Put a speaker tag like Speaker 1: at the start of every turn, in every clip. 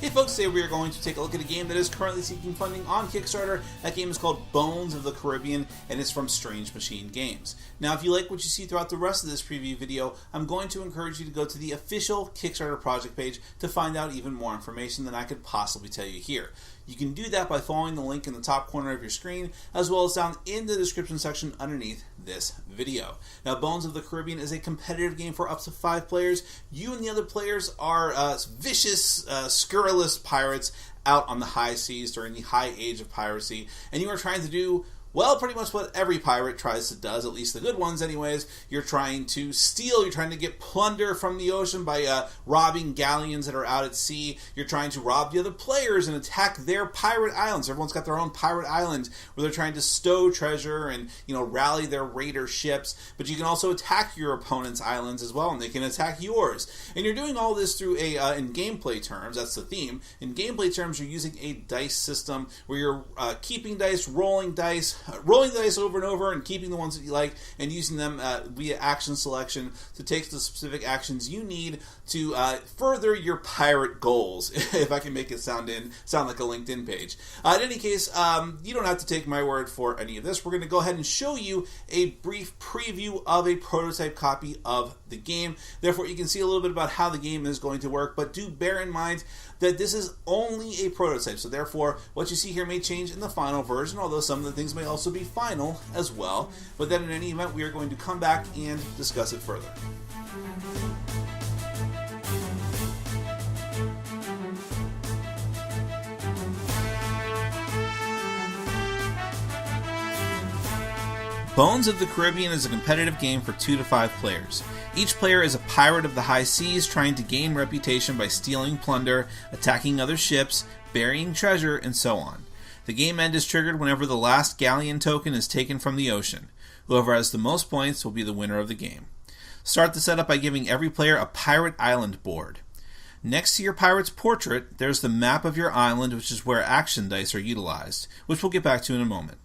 Speaker 1: Hey folks, today we are going to take a look at a game that is currently seeking funding on Kickstarter. That game is called Bones of the Caribbean, and it's from Strange Machine Games. Now, if you like what you see throughout the rest of this preview video, I'm going to encourage you to go to the official Kickstarter project page to find out even more information than I could possibly tell you here. You can do that by following the link in the top corner of your screen, as well as down in the description section underneath this video. Now, Bones of the Caribbean is a competitive game for up to 5 players. You and the other players are vicious, scurrilous pirates out on the high seas during the high age of piracy, and you are trying to do, well, pretty much what every pirate tries to do, at least the good ones anyways. You're trying to steal, you're trying to get plunder from the ocean by robbing galleons that are out at sea. You're trying to rob the other players and attack their pirate islands. Everyone's got their own pirate island where they're trying to stow treasure and, rally their raider ships. But you can also attack your opponent's islands as well, and they can attack yours. And you're doing all this through in gameplay terms, that's the theme. In gameplay terms, you're using a dice system where you're keeping dice, rolling dice over and over and keeping the ones that you like and using them via action selection to take the specific actions you need to further your pirate goals, if I can make it sound like a LinkedIn page. In any case, you don't have to take my word for any of this. We're going to go ahead and show you a brief preview of a prototype copy of the game. Therefore, you can see a little bit about how the game is going to work, but do bear in mind that this is only a prototype, so therefore what you see here may change in the final version, although some of the things may also be final as well. But then in any event, we are going to come back and discuss it further. Bones of the Caribbean is a competitive game for 2 to 5 players. Each player is a pirate of the high seas trying to gain reputation by stealing plunder, attacking other ships, burying treasure, and so on. The game end is triggered whenever the last Galleon token is taken from the ocean. Whoever has the most points will be the winner of the game. Start the setup by giving every player a pirate island board. Next to your pirate's portrait, there's the map of your island, which is where action dice are utilized, which we'll get back to in a moment.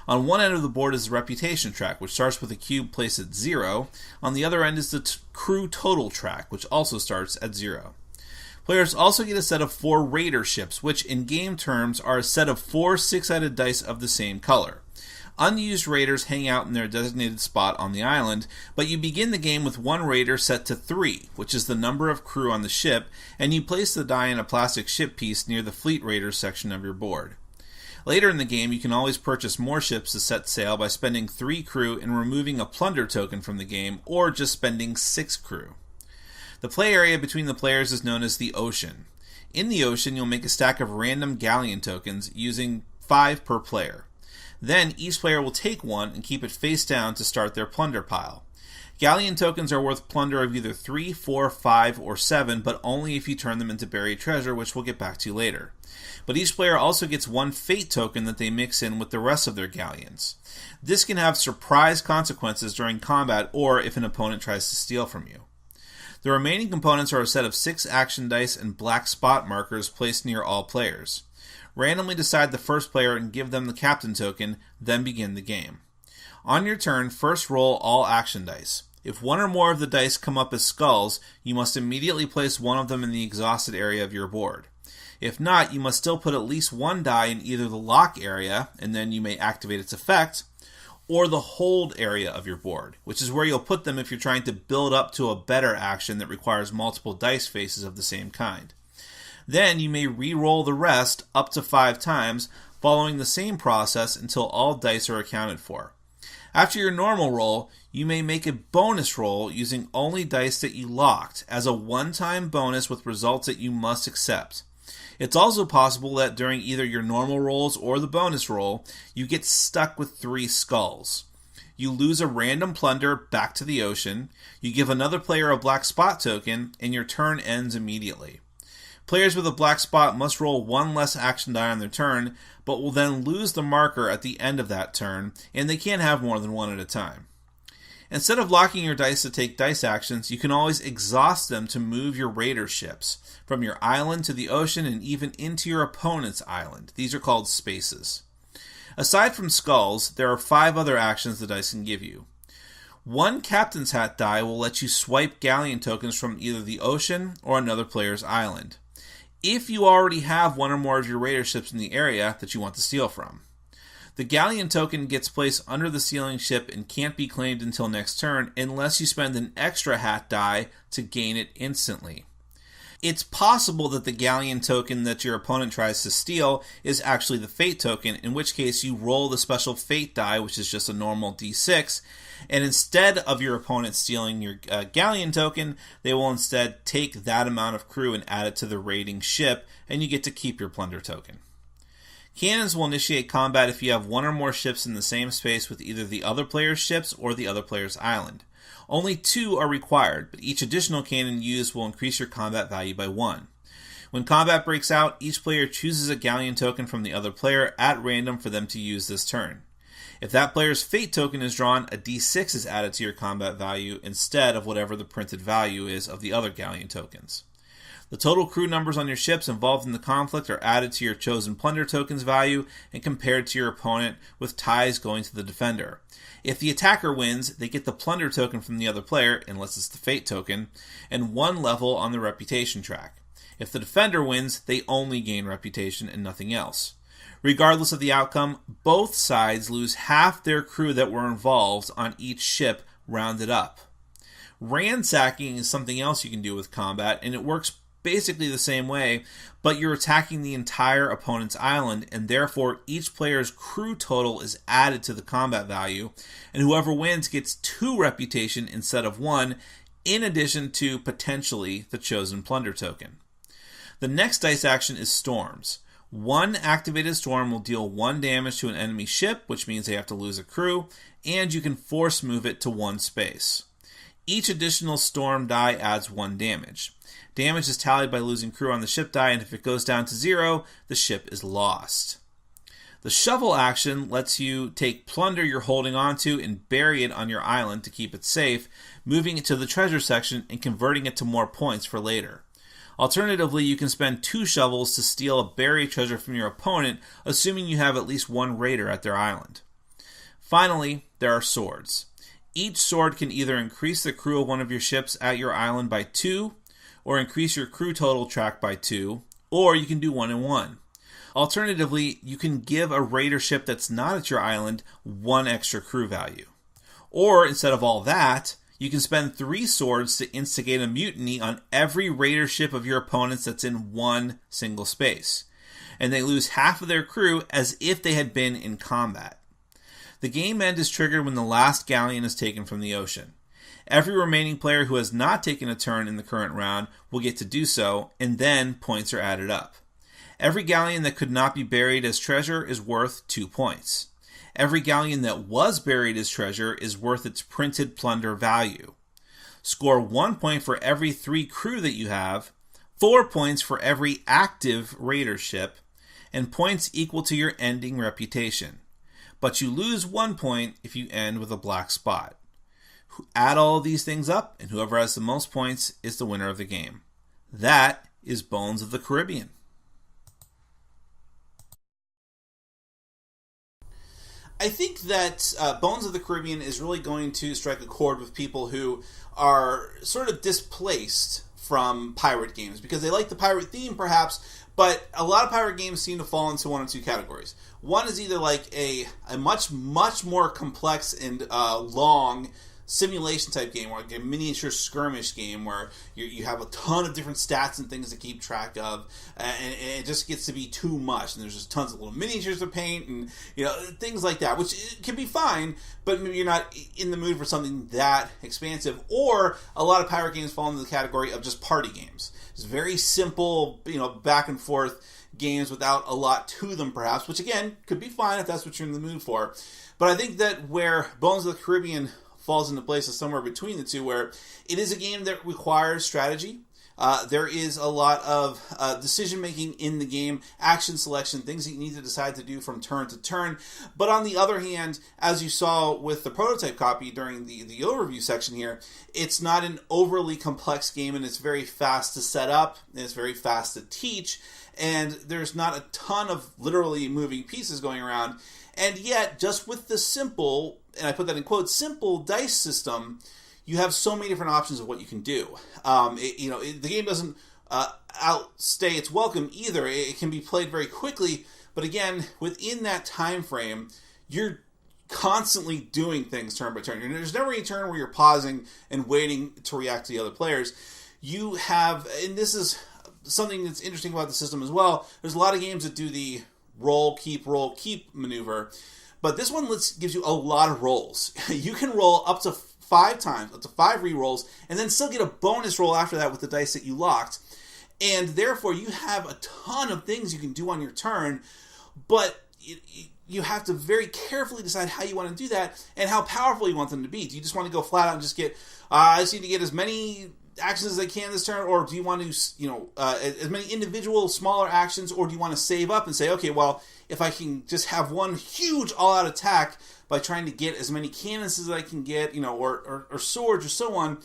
Speaker 1: On one end of the board is the reputation track, which starts with a cube placed at 0. On the other end is the crew total track, which also starts at 0. Players also get a set of 4 raider ships, which in game terms are a set of 4 6-sided dice of the same color. Unused raiders hang out in their designated spot on the island, but you begin the game with 1 raider set to 3, which is the number of crew on the ship, and you place the die in a plastic ship piece near the fleet raiders section of your board. Later in the game, you can always purchase more ships to set sail by spending 3 crew and removing a plunder token from the game, or just spending 6 crew. The play area between the players is known as the ocean. In the ocean, you'll make a stack of random Galleon tokens using 5 per player. Then, each player will take one and keep it face down to start their plunder pile. Galleon tokens are worth plunder of either 3, 4, 5, or 7, but only if you turn them into buried treasure, which we'll get back to later. But each player also gets 1 fate token that they mix in with the rest of their galleons. This can have surprise consequences during combat or if an opponent tries to steal from you. The remaining components are a set of 6 action dice and black spot markers placed near all players. Randomly decide the first player and give them the captain token, then begin the game. On your turn, first roll all action dice. If 1 or more of the dice come up as skulls, you must immediately place one of them in the exhausted area of your board. If not, you must still put at least 1 die in either the lock area, and then you may activate its effect, or the hold area of your board, which is where you'll put them if you're trying to build up to a better action that requires multiple dice faces of the same kind. Then you may re-roll the rest up to 5 times, following the same process until all dice are accounted for. After your normal roll, you may make a bonus roll using only dice that you locked, as a one-time bonus with results that you must accept. It's also possible that during either your normal rolls or the bonus roll, you get stuck with 3 skulls. You lose a random plunder back to the ocean, you give another player a black spot token, and your turn ends immediately. Players with a black spot must roll 1 less action die on their turn, but will then lose the marker at the end of that turn, and they can't have more than 1 at a time. Instead of locking your dice to take dice actions, you can always exhaust them to move your raider ships from your island to the ocean and even into your opponent's island. These are called spaces. Aside from skulls, there are 5 other actions the dice can give you. 1 captain's hat die will let you swipe galleon tokens from either the ocean or another player's island. if you already have one or more of your raider ships in the area that you want to steal from. The Galleon token gets placed under the stealing ship and can't be claimed until next turn unless you spend an extra hat die to gain it instantly. It's possible that the Galleon token that your opponent tries to steal is actually the Fate token, in which case you roll the special Fate die, which is just a normal d6, and instead of your opponent stealing your Galleon token, they will instead take that amount of crew and add it to the raiding ship, and you get to keep your plunder token. Cannons will initiate combat if you have one or more ships in the same space with either the other player's ships or the other player's island. Only 2 are required, but each additional cannon used will increase your combat value by 1. When combat breaks out, each player chooses a Galleon token from the other player at random for them to use this turn. If that player's Fate token is drawn, a d6 is added to your combat value instead of whatever the printed value is of the other Galleon tokens. The total crew numbers on your ships involved in the conflict are added to your chosen plunder token's value and compared to your opponent, with ties going to the defender. If the attacker wins, they get the plunder token from the other player, unless it's the Fate token, and 1 level on the reputation track. If the defender wins, they only gain reputation and nothing else. Regardless of the outcome, both sides lose half their crew that were involved on each ship, rounded up. Ransacking is something else you can do with combat, and it works basically the same way, but you're attacking the entire opponent's island, and therefore each player's crew total is added to the combat value, and whoever wins gets 2 reputation instead of 1, in addition to potentially the chosen plunder token. The next dice action is Storms. 1 activated storm will deal 1 damage to an enemy ship, which means they have to lose a crew, and you can force move it to 1 space. Each additional storm die adds 1 damage. Damage is tallied by losing crew on the ship die, and if it goes down to 0, the ship is lost. The shovel action lets you take plunder you're holding onto and bury it on your island to keep it safe, moving it to the treasure section and converting it to more points for later. Alternatively, you can spend 2 shovels to steal a buried treasure from your opponent, assuming you have at least 1 raider at their island. Finally, there are swords. Each sword can either increase the crew of one of your ships at your island by 2, or increase your crew total track by 2, or you can do 1 and 1. Alternatively, you can give a raider ship that's not at your island 1 extra crew value. Or, instead of all that, you can spend 3 swords to instigate a mutiny on every raider ship of your opponents that's in 1 single space, and they lose half of their crew as if they had been in combat. The game end is triggered when the last galleon is taken from the ocean. Every remaining player who has not taken a turn in the current round will get to do so, and then points are added up. Every galleon that could not be buried as treasure is worth 2 points. Every galleon that was buried as treasure is worth its printed plunder value. Score 1 point for every 3 crew that you have, 4 points for every active raider ship, and points equal to your ending reputation. But you lose 1 point if you end with a black spot. Add all of these things up, and whoever has the most points is the winner of the game. That is Bones of the Caribbean. I think that Bones of the Caribbean is really going to strike a chord with people who are sort of displaced from pirate games because they like the pirate theme, perhaps, but a lot of pirate games seem to fall into one of 2 categories. One is either like a much, much more complex and long simulation type game, or like a miniature skirmish game where you have a ton of different stats and things to keep track of, and it just gets to be too much, and there's just tons of little miniatures to paint and things like that, which can be fine, but maybe you're not in the mood for something that expansive. Or a lot of pirate games fall into the category of just party games. It's very simple, back and forth games without a lot to them, perhaps, which again could be fine if that's what you're in the mood for. But I think that where Bones of the Caribbean falls into place is somewhere between the 2, where it is a game that requires strategy. There is a lot of decision making in the game, action selection, things that you need to decide to do from turn to turn. But on the other hand, as you saw with the prototype copy during the overview section here, it's not an overly complex game, and it's very fast to set up, and it's very fast to teach, and there's not a ton of literally moving pieces going around. And yet, just with the simple, and I put that in quotes, simple dice system, you have so many different options of what you can do. The game doesn't outstay its welcome either. It can be played very quickly, but again, within that time frame, you're constantly doing things turn by turn. There's never any turn where you're pausing and waiting to react to the other players. You have, and this is something that's interesting about the system as well, there's a lot of games that do the roll, keep maneuver, but this one gives you a lot of rolls. You can roll up to 5 times, up to 5 re-rolls, and then still get a bonus roll after that with the dice that you locked. And therefore, you have a ton of things you can do on your turn, but you have to very carefully decide how you want to do that and how powerful you want them to be. Do you just want to go flat out and just get, I just need to get as many actions as I can this turn, or do you want to, as many individual smaller actions, or do you want to save up and say, okay, well, if I can just have one huge all-out attack by trying to get as many cannons as I can get, or swords or so on,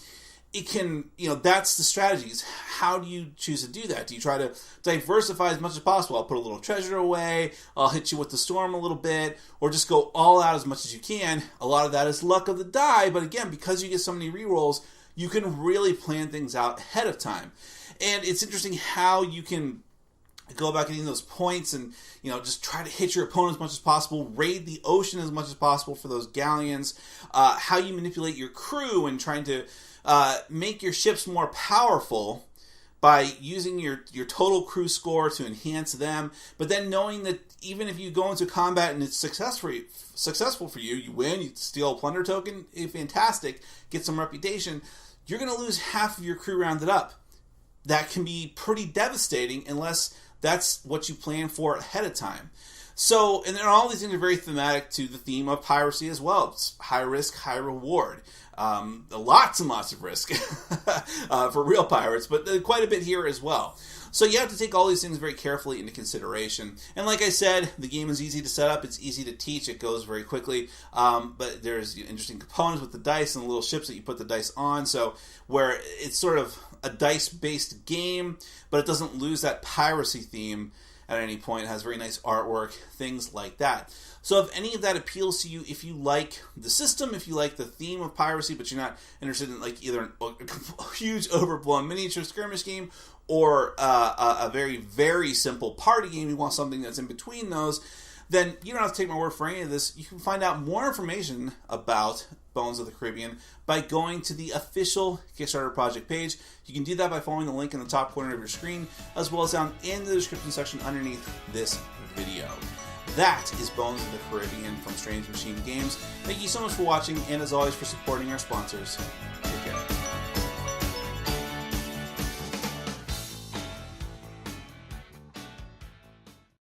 Speaker 1: it can, that's the strategies. How do you choose to do that? Do you try to diversify as much as possible? I'll put a little treasure away, I'll hit you with the storm a little bit, or just go all out as much as you can. A lot of that is luck of the die, but again, because you get so many rerolls, you can really plan things out ahead of time. And it's interesting how you can go about getting those points and, just try to hit your opponent as much as possible, raid the ocean as much as possible for those galleons, how you manipulate your crew and trying to make your ships more powerful by using your total crew score to enhance them, but then knowing that even if you go into combat and it's successful for you, you win, you steal a plunder token, fantastic, get some reputation, you're going to lose half of your crew rounded up. That can be pretty devastating unless that's what you plan for ahead of time. So, and then all these things are very thematic to the theme of piracy as well. It's high risk, high reward. Lots and lots of risk for real pirates, but quite a bit here as well. So you have to take all these things very carefully into consideration. And like I said, the game is easy to set up. It's easy to teach. It goes very quickly. But there's interesting components with the dice and the little ships that you put the dice on. So where it's sort of a dice-based game, but it doesn't lose that piracy theme at any point. It has very nice artwork, things like that. So if any of that appeals to you, if you like the system, if you like the theme of piracy, but you're not interested in either a huge overblown miniature skirmish game or a very, very simple party game, you want something that's in between those, then you don't have to take my word for any of this. You can find out more information about Bones of the Caribbean by going to the official Kickstarter project page. You can do that by following the link in the top corner of your screen, as well as down in the description section underneath this video. That is Bones of the Caribbean from Strange Machine Games. Thank you so much for watching, and as always, for supporting our sponsors.